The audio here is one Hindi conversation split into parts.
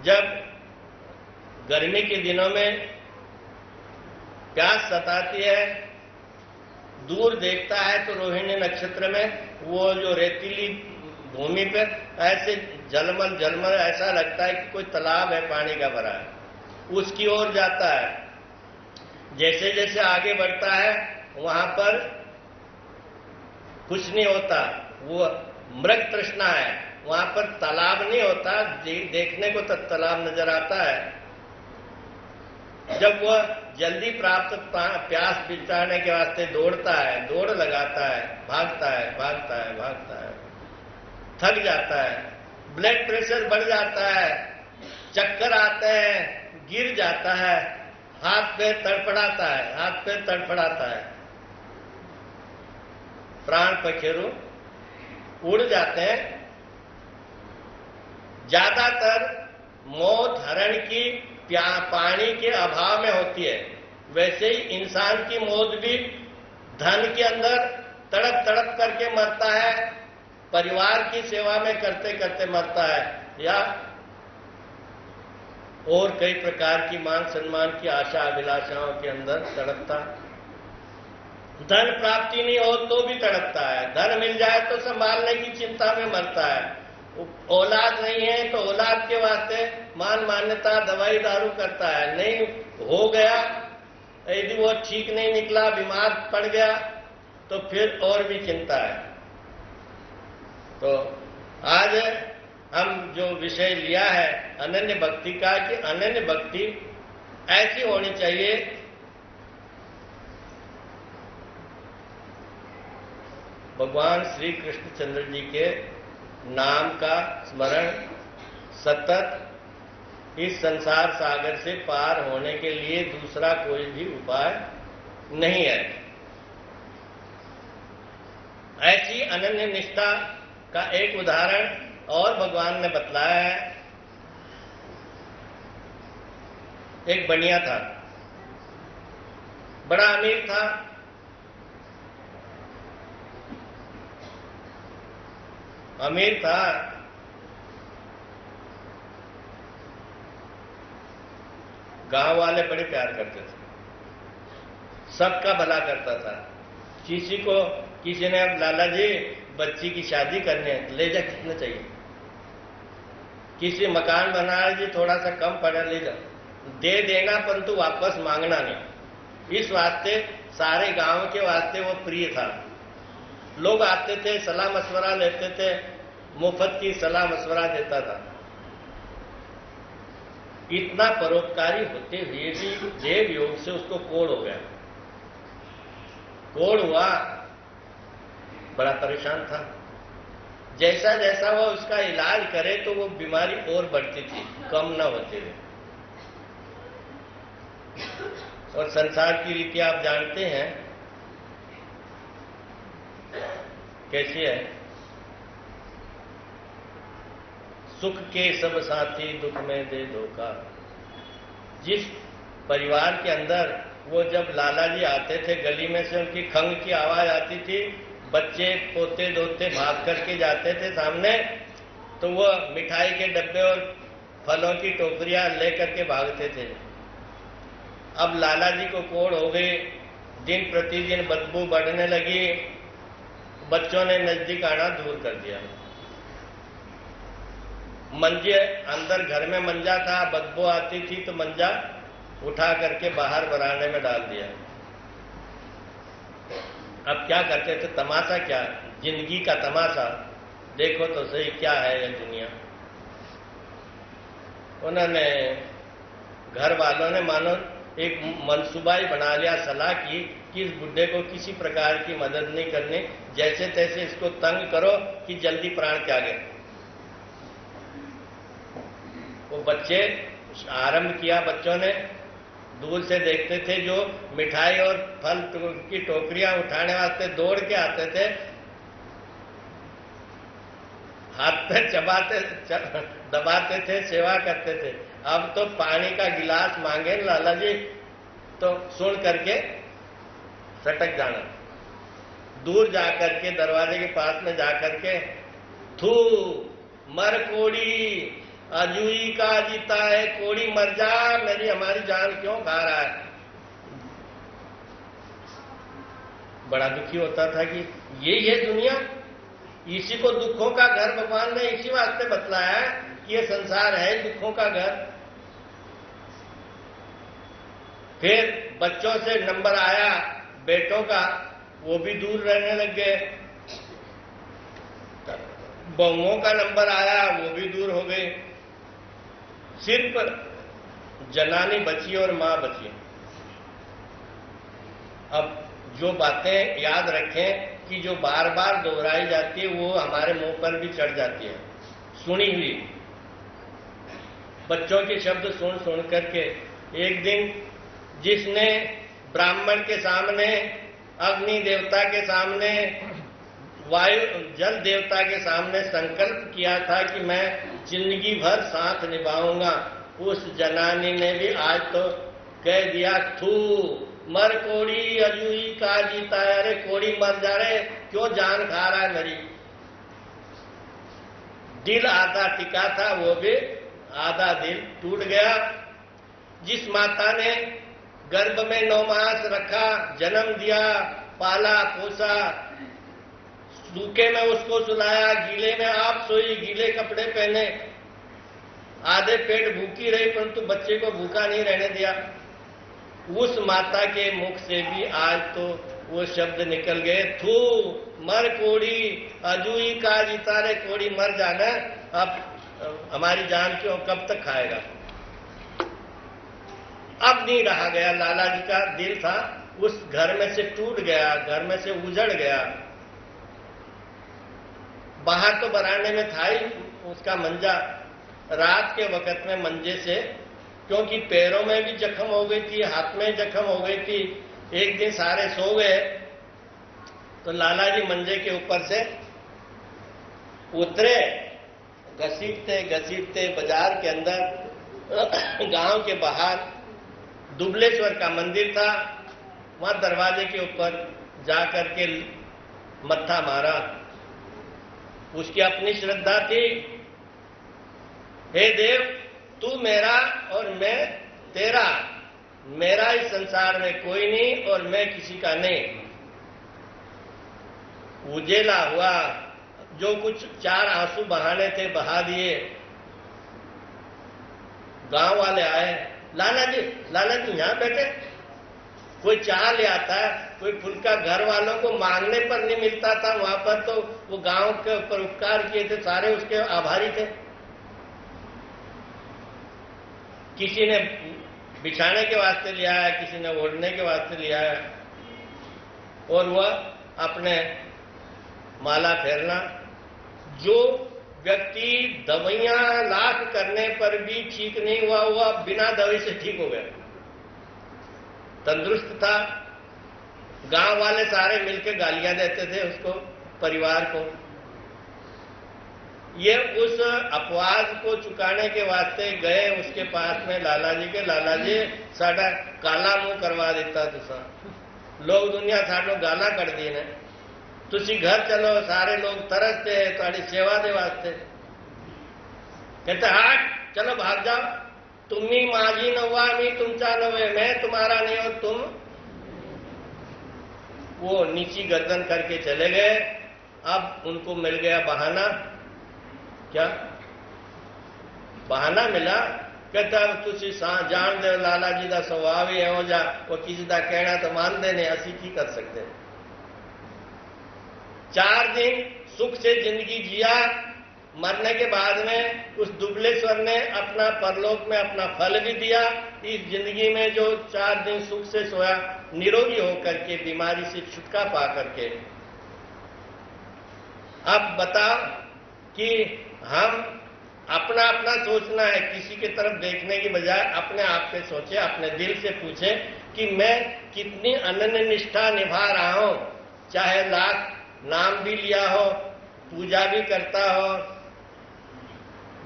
जब गर्मी के दिनों में प्यास सताती है, दूर देखता है तो रोहिणी नक्षत्र में वो जो रेतीली भूमि पर ऐसे झलमल झलमल ऐसा लगता है कि कोई तालाब है, पानी का भरा है, उसकी ओर जाता है। जैसे जैसे आगे बढ़ता है वहां पर कुछ नहीं होता, वो मृग तृष्णा है, वहां पर तालाब नहीं होता, देखने को तो तालाब नजर आता है। जब वह जल्दी प्राप्त प्यास बिचाने के वास्ते दौड़ता है, दौड़ लगाता है, भागता है भागता है भागता है, थक जाता है, ब्लड प्रेशर बढ़ जाता है, चक्कर आते हैं, गिर जाता है, हाथ पैर तड़फड़ाता है, हाथ पैर तड़फड़ाता है, प्राण पखेरु उड़ जाते हैं। ज्यादातर मौत हरण की पानी के अभाव में होती है। वैसे ही इंसान की मौत भी धन के अंदर तड़प तड़प करके मरता है, परिवार की सेवा में करते करते मरता है, या और कई प्रकार की मान सम्मान की आशा अभिलाषाओं के अंदर तड़पता। धन प्राप्ति नहीं हो तो भी तड़पता है, धन मिल जाए तो संभालने की चिंता में मरता है, औलाद नहीं है तो औलाद के वास्ते मान मान्यता दवाई दारू करता है, नहीं हो गया, यदि वो ठीक नहीं निकला, बीमार पड़ गया तो फिर और भी चिंता है। तो आज हम जो विषय लिया है अनन्य भक्ति का, कि अनन्य भक्ति ऐसी होनी चाहिए भगवान श्री कृष्णचंद्र जी के नाम का स्मरण सतत इस संसार सागर से पार होने के लिए दूसरा कोई भी उपाय नहीं है। ऐसी अनन्य निष्ठा का एक उदाहरण और भगवान ने बतलाया है। एक बनिया था, बड़ा अमीर था, अमीर था, गांव वाले बड़े प्यार करते थे, सबका भला करता था। किसी ने अब लाला जी बच्ची की शादी करनी है, ले जा, कितना चाहिए, किसी मकान बनाया जी थोड़ा सा कम पड़ा, ले जा, दे देना परंतु वापस मांगना नहीं। इस वास्ते सारे गांव के वास्ते वो प्रिय था। लोग आते थे, सलाह मशवरा लेते थे, मुफ्त की सलाह मशवरा देता था। इतना परोपकारी होते हुए भी देव योग से उसको कोढ़ हो गया, कोढ़ हुआ, बड़ा परेशान था। जैसा जैसा वो उसका इलाज करे तो वो बीमारी और बढ़ती थी, कम न होती थी। और संसार की रीति आप जानते हैं कैसी है। सुख के सब साथी दुख में दे धोखा। जिस परिवार के अंदर वो जब लाला जी आते थे, गली में से उनकी खंग की आवाज आती थी, बच्चे पोते दोते भाग करके जाते थे सामने, तो वो मिठाई के डब्बे और फलों की टोकरियां लेकर के भागते थे। अब लाला जी को कोढ़ हो गई, दिन प्रतिदिन बदबू बढ़ने लगी, बच्चों ने नजदीक आना दूर कर दिया। मंजे अंदर घर में मंजा था, बदबू आती थी तो मंजा उठा करके बाहर बरामदे में डाल दिया। अब क्या करते थे, तमाशा क्या, जिंदगी का तमाशा देखो तो सही क्या है ये दुनिया। उन्होंने घर वालों ने मानो एक मनसूबा ही बना लिया, सलाह की कि इस बुड्ढे को किसी प्रकार की मदद नहीं करनी, जैसे तैसे इसको तंग करो कि जल्दी प्राण त्यागे। वो बच्चे आरंभ किया, बच्चों ने दूर से देखते थे, जो मिठाई और फल की टोकरियां उठाने वास्ते दौड़ के आते थे, हाथ पे चबाते दबाते थे, सेवा करते थे। अब तो पानी का गिलास मांगे लाला जी तो सुन करके सटक जाना, दूर जाकर के दरवाजे के पास में जाकर के, थू मर कोड़ी, अजूई का जीता है, कोड़ी मर जा, मेरी हमारी जान क्यों खा रहा है। बड़ा दुखी होता था कि यही है दुनिया, इसी को दुखों का घर भगवान ने इसी वास्ते बतलाया है कि ये संसार है दुखों का घर। फिर बच्चों से नंबर आया बेटों का, वो भी दूर रहने लग गए। बहुओं का नंबर आया, वो भी दूर हो गए। सिर्फ जनानी बची और मां बची। अब जो बातें याद रखें कि जो बार बार दोहराई जाती है वो हमारे मुंह पर भी चढ़ जाती है, सुनी हुई। बच्चों के शब्द सुन सुन करके एक दिन जिसने ब्राह्मण के सामने, अग्नि देवता के सामने, वायु जल देवता के सामने संकल्प किया था कि मैं जिंदगी भर साथ निभाऊंगा, उस जनानी ने भी आज तो कह दिया थू मर कोड़ी अजूई का जीता है। अरे कोड़ी मर जा रहे, क्यों जान खा रहा है मेरी। दिल आधा टिका था, वो भी आधा दिल टूट गया। जिस माता ने गर्भ में 9 मास रखा, जन्म दिया, पाला पोसा, सूखे में उसको सुलाया, गीले में आप सोई, गीले कपड़े पहने, आधे पेट भूखी रही परंतु बच्चे को भूखा नहीं रहने दिया, उस माता के मुख से भी आज तो वो शब्द निकल गए, थू मर कोड़ी अजूई का जीता रे, कोड़ी मर जाना, अब हमारी जान क्यों, कब तक खाएगा। अब नहीं रहा गया। लाला जी का दिल था उस घर में से टूट गया, घर में से उजड़ गया। बाहर तो बरामदे में था ही उसका मंजा। रात के वक्त में मंजे से, क्योंकि पैरों में भी जख्म हो गई थी, हाथ में जख्म हो गई थी, एक दिन सारे सो गए तो लाला जी मंजे के ऊपर से उतरे, घसीटते घसीटते बाजार के अंदर, गांव के बाहर दुबलेश्वर का मंदिर था, वहां दरवाजे के ऊपर जाकर के मत्था मारा। उसकी अपनी श्रद्धा थी, हे देव तू मेरा और मैं तेरा, मेरा इस संसार में कोई नहीं और मैं किसी का नहीं। उजेला हुआ, जो कुछ 4 आंसू बहाने थे बहा दिए। गांव वाले आए, लाला जी यहां बैठे, कोई चाह ले आता है, कोई फुल्का घर वालों को मांगने पर नहीं मिलता था, वहां पर तो वो गांव के ऊपर उपकार किए थे, सारे उसके आभारी थे। किसी ने बिछाने के वास्ते लिया है, किसी ने ओढ़ने के वास्ते लिया है, और वह अपने माला फेरना। जो व्यक्ति दवाइयां लाख करने पर भी ठीक नहीं हुआ, वह बिना दवाई से ठीक हो गया, तंदुरुस्त था। गांव वाले सारे मिलकर गालियां देते थे उसको, परिवार को। ये उस अपवाद को चुकाने के वास्ते गए उसके पास में लाला जी के, लाला जी साडा काला मुंह करवा देता तुसा, लोग दुनिया साडो गाला कर दी ने, तुसी घर चलो, सारे लोग तरसते हैं तुम्हारी सेवा दे वास्ते। कहते हट चलो भाग जाओ, तुम्ही माझी नव्वा मी तुमचा नव्हे, मैं तुम्हारा नहीं और तुम। वो नीची गर्दन करके चले गए। अब उनको मिल गया बहाना। क्या बहाना मिला? कहता तुसी जान दे लाला जी का स्वभाव ही हो जा, वो किसी का कहना तो मान देने, असी की कर सकते। 4 दिन सुख से जिंदगी जिया। मरने के बाद में उस दुबलेश्वर ने अपना परलोक में अपना फल भी दिया। इस जिंदगी में जो 4 दिन सुख से सोया, निरोगी होकर के, बीमारी से छुटकारा पा करके। अब बताओ कि हम अपना अपना सोचना है, किसी की तरफ देखने की बजाय अपने आप पे सोचे, अपने दिल से पूछे कि मैं कितनी अनन्य निष्ठा निभा रहा हूं। चाहे लाख नाम भी लिया हो, पूजा भी करता हो,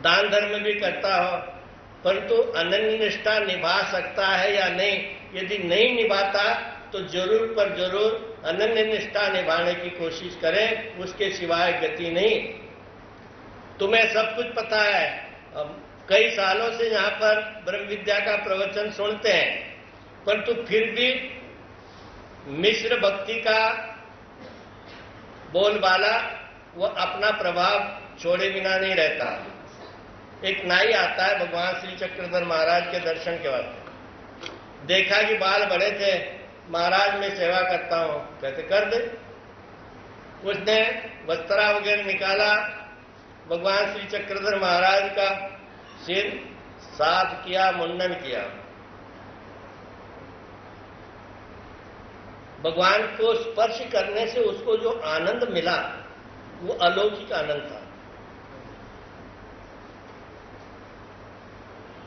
दान धर्म भी करता हो, परंतु अनन्य निष्ठा निभा सकता है या नहीं? यदि नहीं निभाता तो जरूर पर जरूर अनन्य निष्ठा निभाने की कोशिश करें, उसके सिवाय गति नहीं। तुम्हें सब कुछ पता है, कई सालों से यहाँ पर ब्रह्म विद्या का प्रवचन सुनते हैं, परंतु फिर भी मिश्र भक्ति का बोलबाला वो अपना प्रभाव छोड़े बिना नहीं रहता। एक नाई आता है भगवान श्री चक्रधर महाराज के दर्शन के बाद, देखा कि बाल बड़े थे, महाराज मैं सेवा करता हूं, कहते कर दे। उसने वस्त्रा वगैरह निकाला, भगवान श्री चक्रधर महाराज का सिर साफ किया, मुंडन किया। भगवान को स्पर्श करने से उसको जो आनंद मिला वो अलौकिक आनंद था।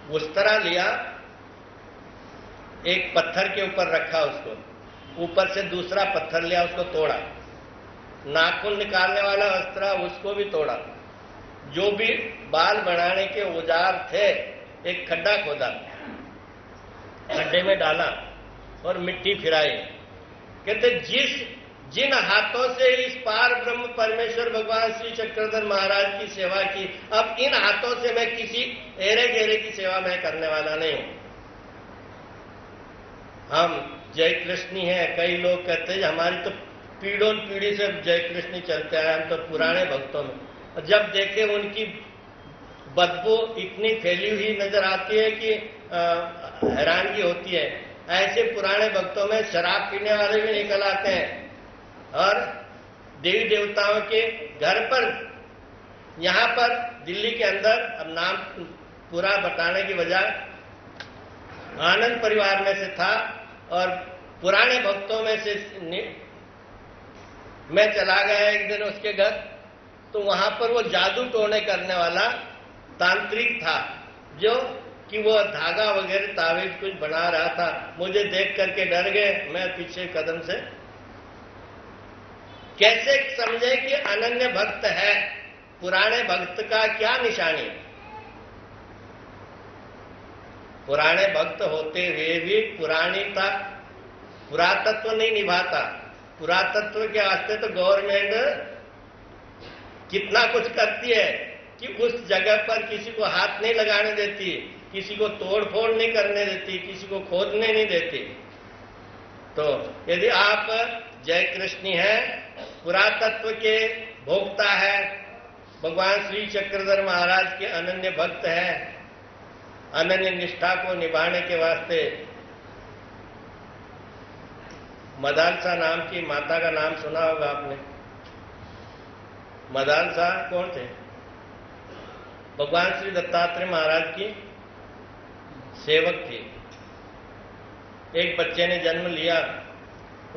उस तरह लिया, एक पत्थर के ऊपर रखा उसको, ऊपर से दूसरा पत्थर लिया, उसको तोड़ा, नाखून निकालने वाला वस्त्रा उसको भी तोड़ा, जो भी बाल बनाने के औजार थे एक खड्डा खोदा, खड्डे में डाला और मिट्टी फिराई। कहते जिन हाथों से इस पार ब्रह्म परमेश्वर भगवान श्री चक्रधर महाराज की सेवा की, अब इन हाथों से मैं किसी एरे गेरे की सेवा मैं करने वाला नहीं हूं। हम जय कृष्णी हैं, कई लोग कहते हैं हमारी तो पीढ़ों पीढ़ी से जय कृष्णी चलते आए, हम तो पुराने भक्तों में। जब देखे उनकी बदबू इतनी फैली हुई नजर आती है कि हैरानगी होती है। ऐसे पुराने भक्तों में शराब पीने वाले भी निकल आते हैं और देवी देवताओं के घर पर, यहां पर दिल्ली के अंदर, अब नाम पूरा बताने की बजाय, आनंद परिवार में से था और पुराने भक्तों में से मैं चला गया एक दिन उसके घर, तो वहां पर वो जादू टोने करने वाला तांत्रिक था, जो कि वो धागा वगैरह तावीज कुछ बना रहा था। मुझे देख करके डर गए, मैं पीछे कदम से, कैसे समझे कि अनन्य भक्त है, पुराने भक्त का क्या निशानी। पुराने भक्त होते हुए भी पुराणीता, पुरातत्व नहीं निभाता। पुरातत्व के वास्ते तो गवर्नमेंट कितना कुछ करती है कि उस जगह पर किसी को हाथ नहीं लगाने देती, किसी को तोड़ फोड़ नहीं करने देती, किसी को खोदने नहीं देती। तो यदि आप जय कृष्णी हैं, पुरातत्व के भोक्ता है, भगवान श्री चक्रधर महाराज के अनन्य भक्त हैं, अनन्य निष्ठा को निभाने के वास्ते मदालसा नाम की माता का नाम सुना होगा आपने। मदालसा कौन थे? भगवान श्री दत्तात्रेय महाराज की सेवक थी। एक बच्चे ने जन्म लिया,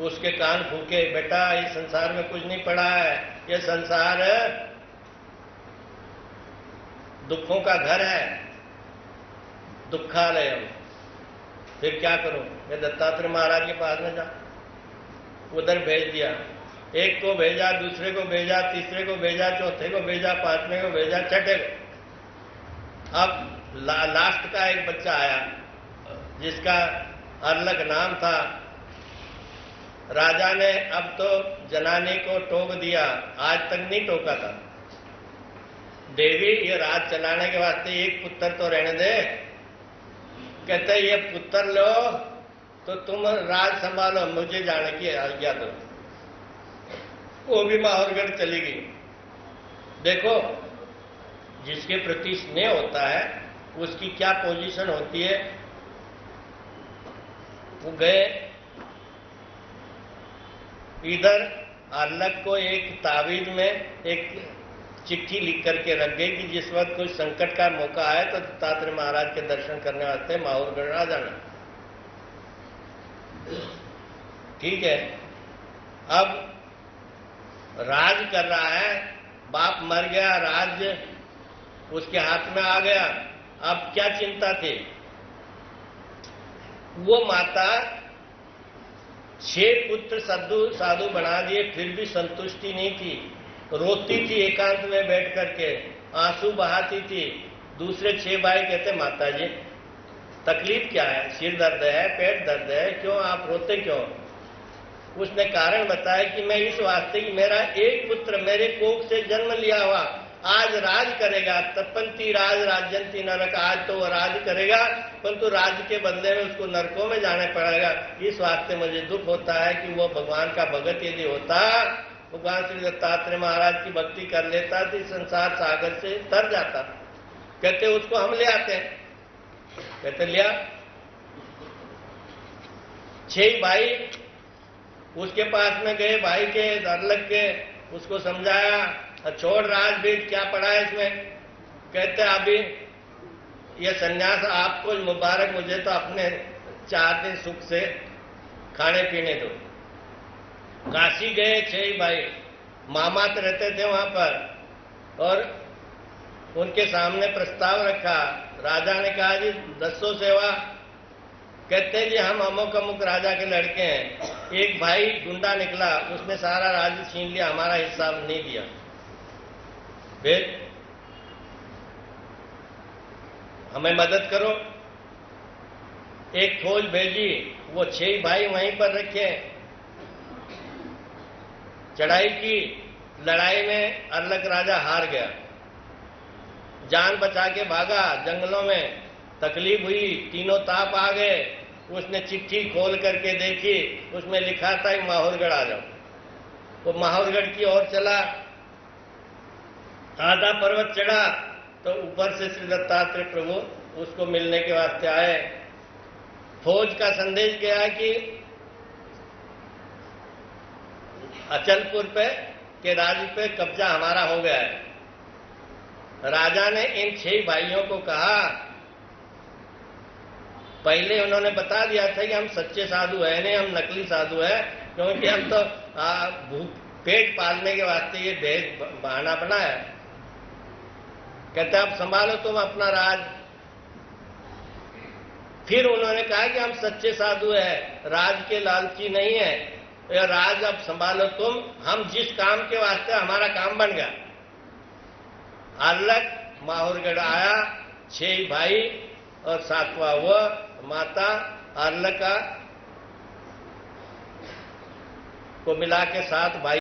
उसके कान फूके, बेटा इस संसार में कुछ नहीं पड़ा है, ये संसार दुखों का घर है, दुखालयम। फिर क्या करूं? मैं दत्तात्रेय महाराज के पास में जा, उधर भेज दिया। एक को भेजा, दूसरे को भेजा, तीसरे को भेजा, चौथे को भेजा, पांचवें को भेजा, छठे को। अब लास्ट का एक बच्चा आया जिसका अर्लक नाम था। राजा ने अब तो जनानी को टोक दिया, आज तक नहीं टोका था। देवी ये राज चलाने के वास्ते एक पुत्र तो रहने दे। कहते ये पुत्र लो तो तुम राज संभालो, मुझे जाने की आज्ञा दो। वो भी माहौरगढ़ चली गई। देखो, जिसके प्रति स्नेह होता है उसकी क्या पोजीशन होती है। वो गए, इधर अर्लक को एक तावीज में एक चिट्ठी लिख करके रख गई कि जिस वक्त कोई संकट का मौका आए तो दत्तात्रेय महाराज के दर्शन करने वास्ते माहौरगढ़ आ जाना। ठीक है, अब राज कर रहा है, बाप मर गया, राज उसके हाथ में आ गया। अब क्या चिंता थी? वो माता 6 पुत्र साधु बना दिए, फिर भी संतुष्टि नहीं थी। रोती थी एकांत में बैठ करके, आंसू बहाती थी। दूसरे 6 भाई कहते माता जी तकलीफ क्या है? सिर दर्द है, पेट दर्द है, क्यों आप रोते क्यों? उसने कारण बताया कि मैं इस वास्ते कि मेरा एक पुत्र मेरे कोख से जन्म लिया हुआ आज राज करेगा, तपंती राज राज्यंती नरक, आज तो वह राज करेगा, परंतु राज के बदले में उसको नरकों में जाना पड़ेगा। इस वास्ते मुझे दुख होता है कि वो भगवान का भगत यदि होता, भगवान श्री दत्तात्रेय महाराज की भक्ति कर लेता तो संसार सागर से तर जाता। कहते उसको हम ले आते हैं। कहते लिया 6 भाई उसके पास में गए, भाई के डर लग के उसको समझाया, छोड़ राजबीज, क्या पड़ा है इसमें। कहते अभी ये सन्यास आपको मुबारक, मुझे तो अपने 4 दिन सुख से खाने पीने दो। काशी गए 6 भाई, मामा तो रहते थे वहां पर, और उनके सामने प्रस्ताव रखा। राजा ने कहा जी 10 सेवा। कहते जी हम अमुक अमुक राजा के लड़के हैं। एक भाई गुंडा निकला, उसने सारा राज्य छीन लिया, हमारा हिस्सा नहीं दिया। फिर हमें मदद करो। एक फौज भेजी, वो 6 भाई वहीं पर रखे, चढ़ाई की। लड़ाई में अर्लक राजा हार गया, जान बचा के भागा जंगलों में। तकलीफ हुई, तीनों ताप आ गए। उसने चिट्ठी खोल करके देखी, उसमें लिखा था माहौरगढ़ आ जाओ। वो माहौरगढ़ की ओर चला, आधा पर्वत चढ़ा तो ऊपर से श्री दत्तात्रेय प्रभु उसको मिलने के वास्ते आए। फौज का संदेश गया कि अचलपुर पे के राज्य पे कब्जा हमारा हो गया है। राजा ने इन 6 भाइयों को कहा, पहले उन्होंने बता दिया था कि हम सच्चे साधु है नहीं, हम नकली साधु है, क्योंकि हम तो पेट पालने के वास्ते ये भेष बहाना बनाया। कहते अब संभालो तुम अपना राज। फिर उन्होंने कहा कि हम सच्चे साधु है, राज के लालची नहीं है, यह राज अब संभालो तुम, हम जिस काम के वास्ते हमारा काम बन गया। अर्लक माहौरगढ़ आया, 6 भाई और 7वां वो माता। अर्लका को मिला के 7 भाई